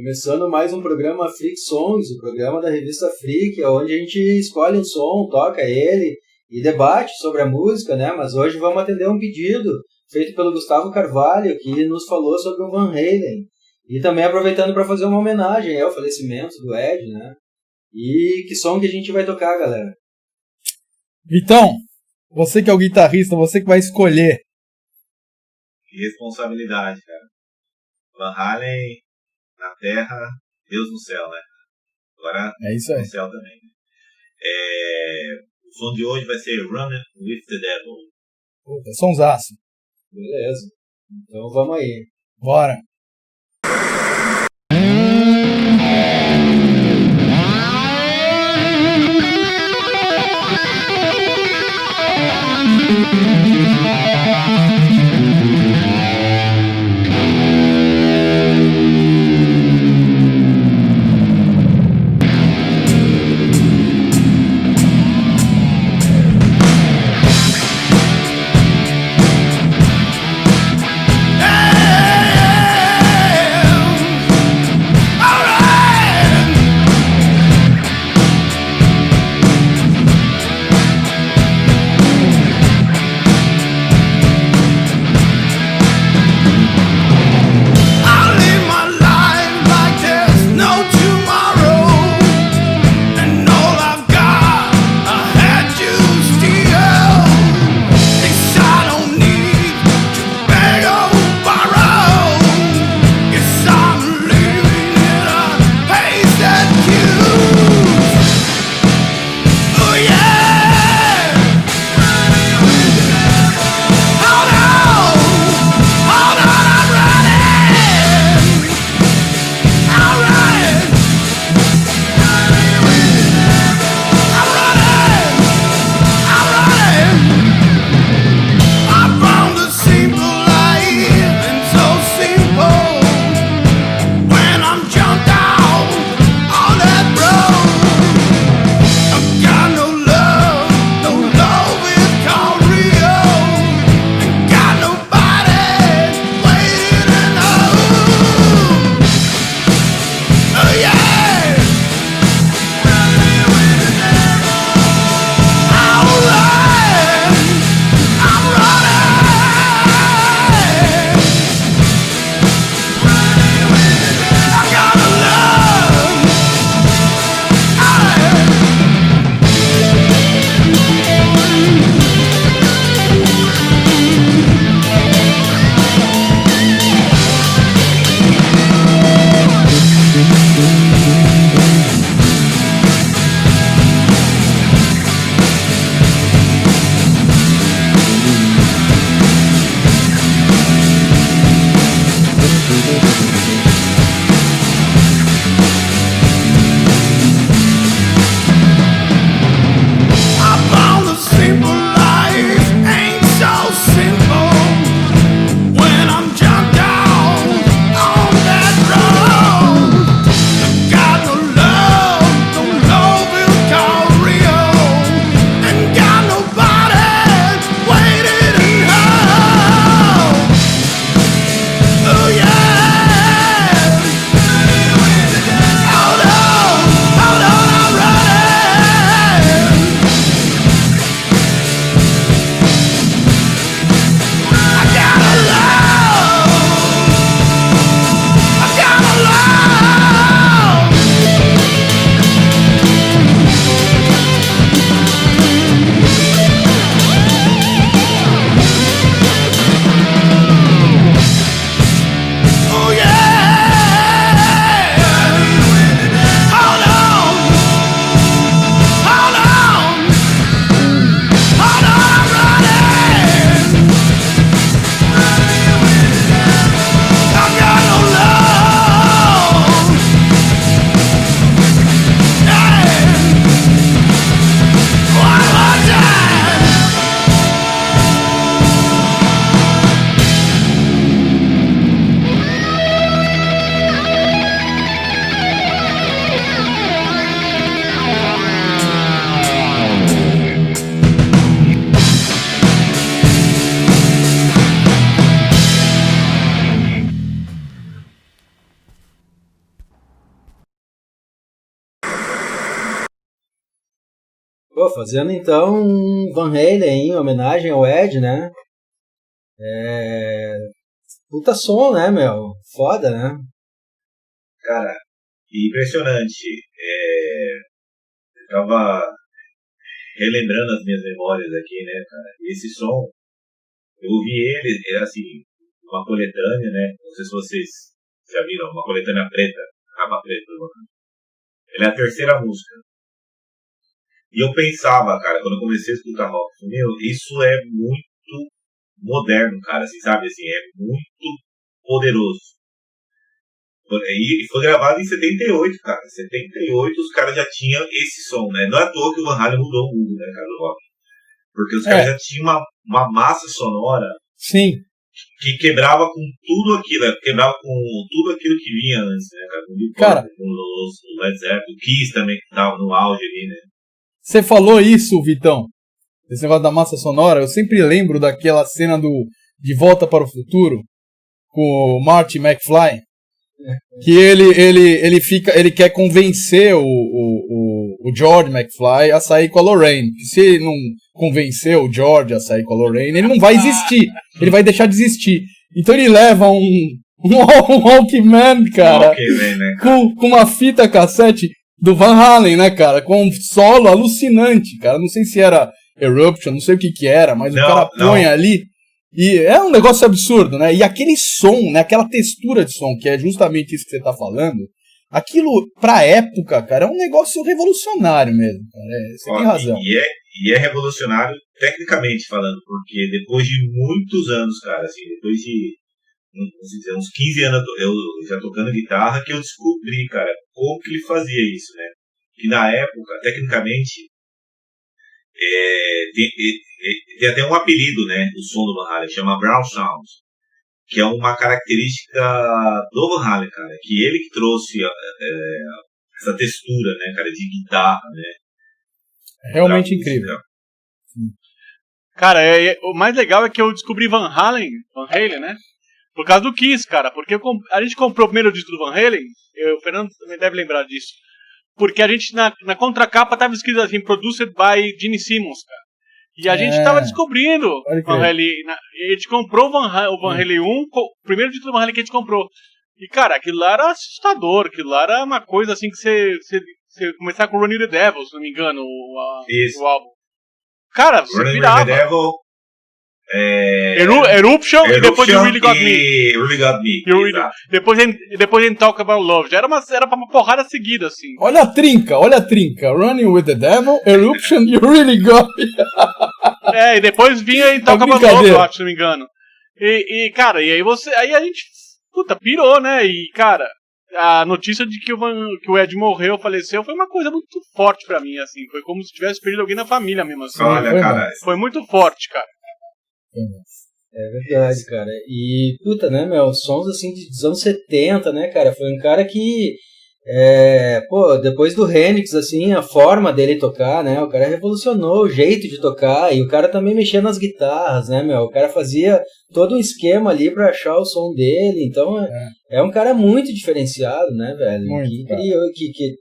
Começando mais um programa Freak Songs, o programa da revista Freak, onde a gente escolhe um som, toca ele e debate sobre a música, né? Mas hoje vamos atender um pedido feito pelo Gustavo Carvalho, que nos falou sobre o Van Halen. E também aproveitando para fazer uma homenagem ao falecimento do Ed, né? E que som que a gente vai tocar, galera? Vitão, você que é o guitarrista, você que vai escolher. Que responsabilidade, cara. Van Halen na terra, Deus no céu, né? Agora é isso aí. No céu também. O som de hoje vai ser Running with the Devil. Puta, sonsaço. Beleza. Então vamos aí. Bora. Pô, fazendo então um Van Halen em homenagem ao Ed, né? Puta som, né, meu? Foda, né? Cara, impressionante. Eu tava relembrando as minhas memórias aqui, né, cara? E esse som, eu ouvi ele, era assim, uma coletânea, né? Não sei se vocês já viram, uma coletânea preta, capa preta. Ele é a terceira música. E eu pensava, cara, quando eu comecei a escutar rock, meu, isso é muito moderno, cara, assim, sabe? Assim, é muito poderoso. E foi gravado em 78, cara. 78 os caras já tinham esse som, né? Não é à toa que o Van Halen mudou o mundo, né, cara, do rock. Porque os caras já tinham uma massa sonora Sim. que quebrava com tudo aquilo, né? Quebrava com tudo aquilo que vinha antes, né, cara? Com o Deep Purple, com o Led Zeppelin, o Kiss também, que tava no auge ali, né? Você falou isso, Vitão, esse negócio da massa sonora. Eu sempre lembro daquela cena do De Volta para o Futuro, com o Marty McFly, que ele quer convencer o George McFly a sair com a Lorraine. Se ele não convencer o George a sair com a Lorraine, ele não vai existir. Ele vai deixar de existir. Então ele leva um Walkman, cara, Walkman, né, cara? com uma fita cassete do Van Halen, né, cara? Com um solo alucinante, cara. Não sei se era Eruption, não sei o que era, mas o cara põe ali. E é um negócio absurdo, né? E aquele som, né? Aquela textura de som, que é justamente isso que você tá falando, aquilo, pra época, cara, é um negócio revolucionário mesmo, cara. Você tem razão. E é revolucionário tecnicamente falando, porque depois de muitos anos, cara, assim, depois de vamos dizer, uns 15 anos eu já tocando guitarra, que eu descobri, cara, como que ele fazia isso, né? Que na época, tecnicamente, tem até um apelido, né, o som do Van Halen, chama Brown Sound, que é uma característica do Van Halen, cara, que ele que trouxe essa textura, né, cara, de guitarra, né. Realmente incrível. Cara, o mais legal é que eu descobri Van Halen, né, por causa do Kiss, cara, porque a gente comprou o primeiro disco do Van Halen, o Fernando também deve lembrar disso, porque a gente, na contracapa, tava escrito assim, Produced by Gene Simmons, cara. E a gente tava descobrindo Van Halen. A gente comprou o Van Halen 1, o primeiro disco do Van Halen que a gente comprou. E, cara, aquilo lá era assustador, aquilo lá era uma coisa assim que você começar com Running the Devil, se não me engano, o álbum. Cara, você virava. Running the Devil, Eruption e depois de Really Got Me. Really Got Me. Depois em Talk About Love. Já era uma porrada seguida, assim. Olha a trinca. Running with the Devil, Eruption e Really Got Me. E depois vinha em Talk About Love, eu acho, se não me engano. E cara, e aí a gente, pirou, né? E, cara, a notícia de que o Ed morreu, faleceu, foi uma coisa muito forte pra mim, assim. Foi como se tivesse perdido alguém na família mesmo, assim. Olha, cara. Foi muito forte, cara. É verdade, cara. E, né, meu, sons assim dos anos 70, né, cara? Foi um cara que, depois do Hendrix, assim, a forma dele tocar, né? O cara revolucionou o jeito de tocar e o cara também mexia nas guitarras, né, meu? O cara fazia todo um esquema ali pra achar o som dele. Então, é um cara muito diferenciado, né, velho? Muito, que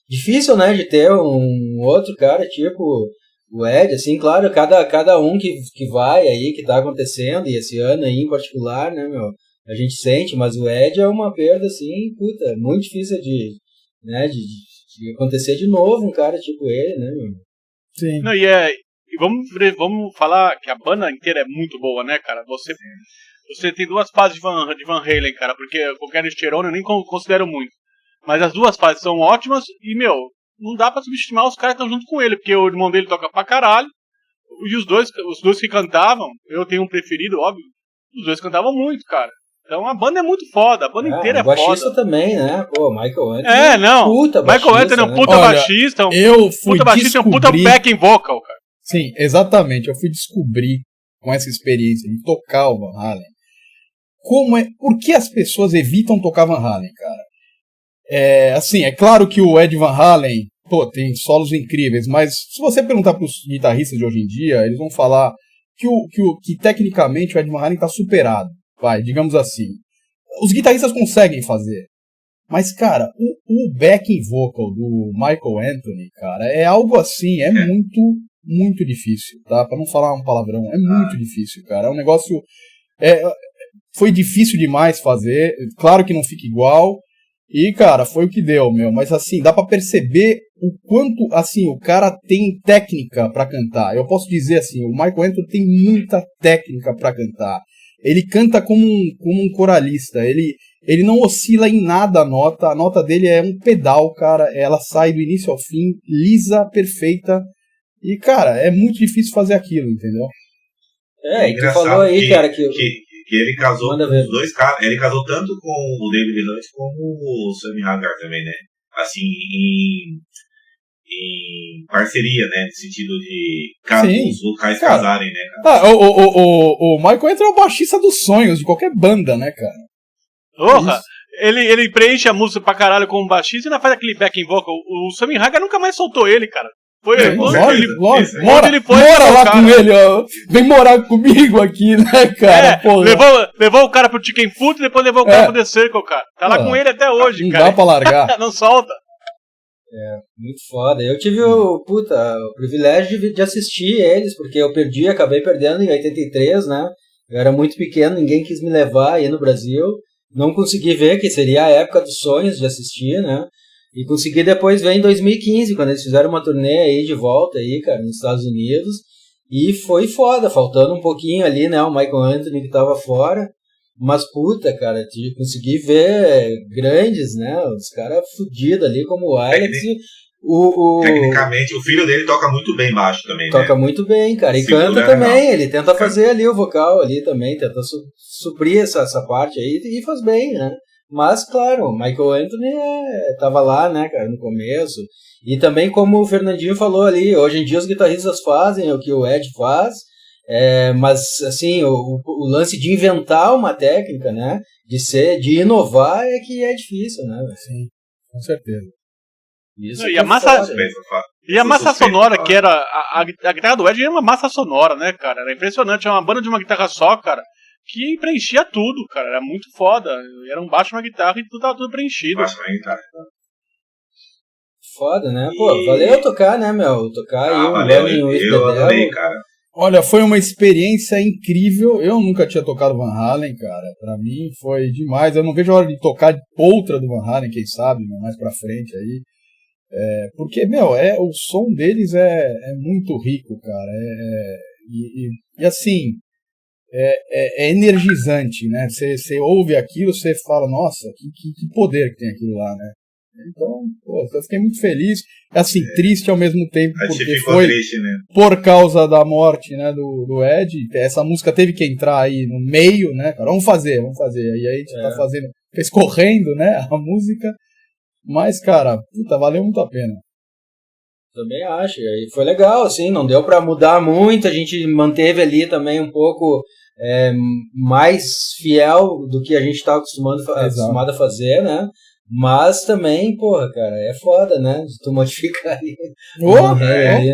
difícil, né, de ter um outro cara, tipo o Ed, assim, claro, cada um que vai aí, que tá acontecendo, e esse ano aí em particular, né, meu, a gente sente, mas o Ed é uma perda, assim, muito difícil de acontecer de novo, um cara tipo ele, né, meu. Sim. Não, e vamos falar que a banda inteira é muito boa, né, cara? Você tem duas fases de Van Halen, cara, porque o Kenny Cherone eu nem considero muito. Mas as duas fases são ótimas e, meu, não dá pra subestimar os caras que estão junto com ele, porque o irmão dele toca pra caralho, e os dois que cantavam, eu tenho um preferido, óbvio, os dois cantavam muito, cara. Então a banda é muito foda, a banda inteira é foda. O baixista também, né? Pô, Michael Anthony. Michael Anthony é um puta baixista, um puta backing vocal, cara. Sim, exatamente. Eu fui descobrir com essa experiência de tocar o Van Halen por que as pessoas evitam tocar Van Halen, cara. É claro que o Ed Van Halen, tem solos incríveis, mas se você perguntar para os guitarristas de hoje em dia, eles vão falar que tecnicamente o Ed Van Halen está superado, digamos assim. Os guitarristas conseguem fazer, Mas, cara, o backing vocal do Michael Anthony, cara, é algo assim, é muito, muito difícil, tá? Pra não falar um palavrão, é muito difícil, cara. É um negócio... foi difícil demais fazer, claro que não fica igual, e, cara, foi o que deu, meu. Mas, assim, dá pra perceber o quanto, assim, o cara tem técnica pra cantar. Eu posso dizer assim, o Michael Anthony tem muita técnica pra cantar. Ele canta como um coralista, ele não oscila em nada a nota dele é um pedal, cara, ela sai do início ao fim, lisa, perfeita, e, cara, é muito difícil fazer aquilo, entendeu? E tu falou aí, cara, que ele casou com os dois caras, ele casou tanto com o David Hunt como o Sammy Hagar também, né? Assim, em parceria, né? No sentido de os vocais casarem, né, cara? O Michael Anthony é o baixista dos sonhos de qualquer banda, né, cara? Porra! Ele preenche a música pra caralho como baixista e ainda faz aquele backing vocal. O Sammy Hagar nunca mais soltou ele, cara. Foi lógico. Onde ele foi mora lá com ele, ó. Vem morar comigo aqui, né, cara? Levou o cara pro Chicken Foot e depois levou o cara pro The Circle, cara. Tá lá com ele até hoje, cara. Não dá pra largar. Não solta. Muito foda. Eu tive o privilégio de assistir eles, porque eu acabei perdendo em 83, né? Eu era muito pequeno, ninguém quis me levar aí no Brasil. Não consegui ver, que seria a época dos sonhos de assistir, né? E consegui depois ver em 2015, quando eles fizeram uma turnê aí de volta aí, cara, nos Estados Unidos. E foi foda, faltando um pouquinho ali, né? O Michael Anthony que tava fora. Mas puta, cara, consegui ver grandes, né? Os caras fudidos ali, como o Alex. Tecnicamente, o filho dele toca muito bem baixo também, toca muito bem, cara. E Segura, canta também. Ele tenta fazer ali o vocal ali também, tenta suprir essa parte aí e faz bem, né? Mas, claro, o Michael Anthony tava lá, né, cara, no começo. E também, como o Fernandinho falou ali, hoje em dia os guitarristas fazem o que o Ed faz. Mas, assim, o lance de inventar uma técnica, né, de inovar é que é difícil, né? Sim, com certeza. Isso e a massa sonora, que era a guitarra do Ed, era uma massa sonora, né, cara? Era impressionante, era uma banda de uma guitarra só, cara, que preenchia tudo, cara. Era muito foda. Era um baixo, uma guitarra e tudo tava tudo preenchido. Baixo, uma guitarra. Foda, né? Pô, valeu tocar, né, meu? Tocar aí um Running with the Devil. Adorei, cara. Olha, foi uma experiência incrível. Eu nunca tinha tocado Van Halen, cara. Pra mim foi demais. Eu não vejo a hora de tocar outra do Van Halen, quem sabe, mais pra frente aí. Porque, meu, o som deles é muito rico, cara. E assim, é energizante, né? Você ouve aquilo, você fala, nossa, que poder que tem aquilo lá, né? Então, pô, eu fiquei muito feliz. Assim, triste ao mesmo tempo, porque foi triste, né? por causa da morte, né, do Ed. Essa música teve que entrar aí no meio, né, cara? Vamos fazer. E aí a gente tá fazendo, fez correndo, né, a música. Mas, cara, puta, valeu muito a pena. Também acho. E foi legal, assim, não deu pra mudar muito. A gente manteve ali também um pouco mais fiel do que a gente tá acostumado a fazer, né? Mas também, porra, cara, é foda, né? De tu modificar ali,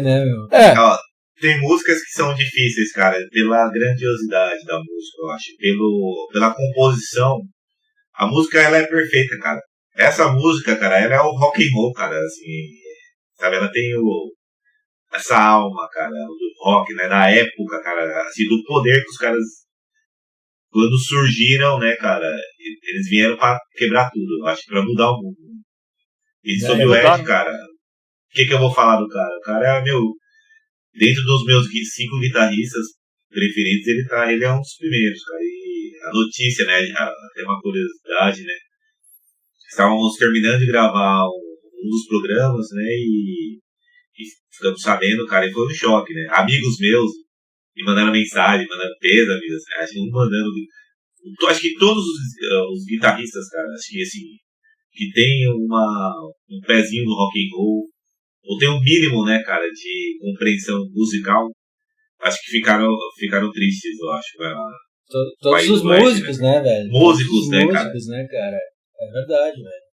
né, meu? Ó, tem músicas que são difíceis, cara, pela grandiosidade da música, eu acho. Pela composição. A música, ela é perfeita, cara. Essa música, cara, ela é o rock and roll, cara, assim, sabe? Ela tem essa alma, cara, do rock, né? Na época, cara, assim, do poder que os caras, quando surgiram, né, cara, eles vieram pra quebrar tudo, eu acho, pra mudar o mundo. E sobre o Ed, cara, o que eu vou falar do cara? O cara é, dentro dos meus 5 guitarristas preferidos, ele é um dos primeiros, cara. E a notícia, né, tem uma curiosidade, né, estávamos terminando de gravar um dos programas, né, e ficamos sabendo, cara, e foi um choque, né, amigos meus me mandando mensagem, mandando pêsames, né? Acho que todos os guitarristas, cara, acho que assim, que tem um pezinho no rock and roll, ou tem um mínimo, né, cara, de compreensão musical, acho que ficaram tristes, eu acho. Todos os músicos, né, velho? Músicos, né, cara? É verdade, velho.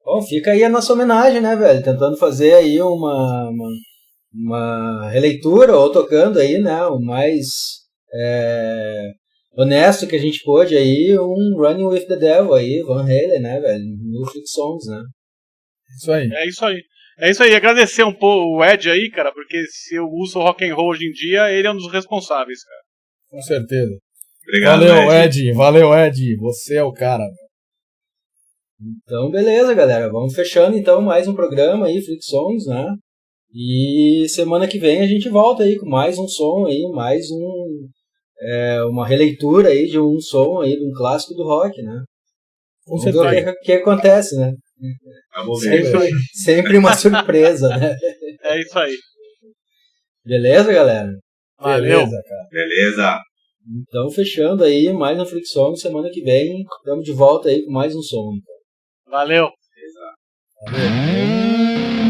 Bom, fica aí a nossa homenagem, né, velho? Tentando fazer aí uma releitura, ou tocando aí, né, o mais honesto que a gente pôde aí, um Running with the Devil aí, Van Halen, né, velho? New Freak Songs, né? Isso aí. É isso aí. É isso aí, agradecer um pouco o Ed aí, cara, porque se eu uso rock and roll hoje em dia, ele é um dos responsáveis, cara. Com certeza. Obrigado, Valeu, Ed. Valeu, Ed. Você é o cara. Então, beleza, galera. Vamos fechando, então, mais um programa aí, Freak Songs, né? E semana que vem a gente volta aí com mais um som aí, mais uma releitura aí de um som aí, de um clássico do rock, né? Com Vamos ver certeza. o que acontece, né? Vamos ver. Sempre uma surpresa, né? É isso aí. Beleza, galera? Valeu. Beleza, cara. Beleza. Então, fechando aí, mais um Freak Song. Semana que vem, estamos de volta aí com mais um som. Valeu. Beleza. Valeu.